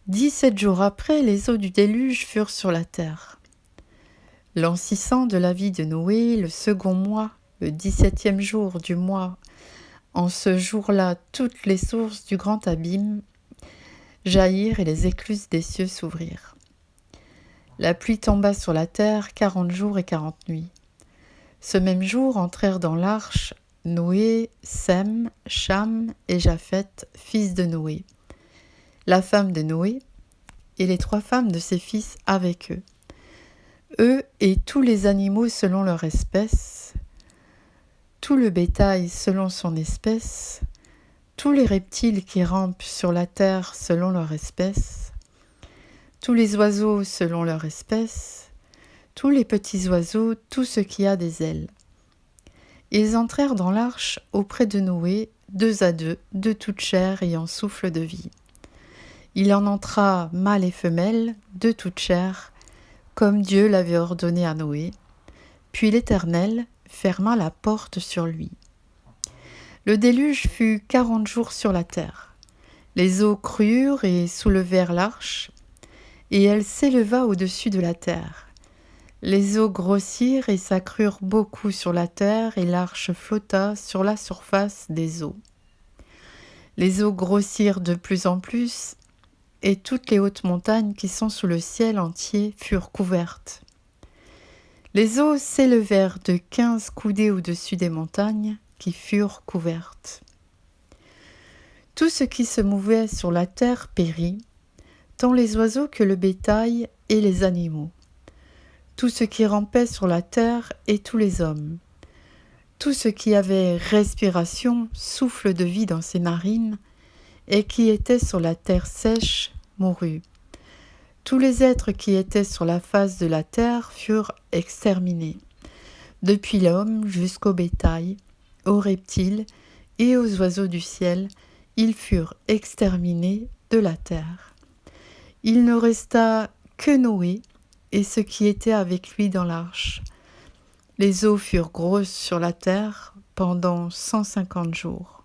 17 jours après, les eaux du déluge furent sur la terre. L'an 600 de la vie de Noé, le second mois, le 17e jour du mois, en ce jour-là, toutes les sources du grand abîme jaillirent et les écluses des cieux s'ouvrirent. La pluie tomba sur la terre 40 jours et 40 nuits. Ce même jour entrèrent dans l'arche Noé, Sem, Cham et Japheth, fils de Noé, la femme de Noé, et les 3 femmes de ses fils avec eux. Eux et tous les animaux selon leur espèce, tout le bétail selon son espèce, tous les reptiles qui rampent sur la terre selon leur espèce, tous les oiseaux selon leur espèce, tous les petits oiseaux, tout ce qui a des ailes. Ils entrèrent dans l'arche auprès de Noé, 2 à 2, de toute chair ayant souffle de vie. Il en entra mâle et femelle, de toute chair, comme Dieu l'avait ordonné à Noé. Puis l'Éternel ferma la porte sur lui. Le déluge fut 40 jours sur la terre. Les eaux crûrent et soulevèrent l'arche, et elle s'éleva au-dessus de la terre. Les eaux grossirent et s'accrurent beaucoup sur la terre, et l'arche flotta sur la surface des eaux. Les eaux grossirent de plus en plus, et toutes les hautes montagnes qui sont sous le ciel entier furent couvertes. Les eaux s'élevèrent de 15 coudées au-dessus des montagnes qui furent couvertes. Tout ce qui se mouvait sur la terre périt, tant les oiseaux que le bétail et les animaux, tout ce qui rampait sur la terre et tous les hommes, tout ce qui avait respiration, souffle de vie dans ses narines, et qui était sur la terre sèche mourut. Tous les êtres qui étaient sur la face de la terre furent exterminés, depuis l'homme jusqu'au bétail, aux reptiles et aux oiseaux du ciel, ils furent exterminés de la terre. Il ne resta que Noé et ceux qui étaient avec lui dans l'arche. Les eaux furent grosses sur la terre pendant 150 jours.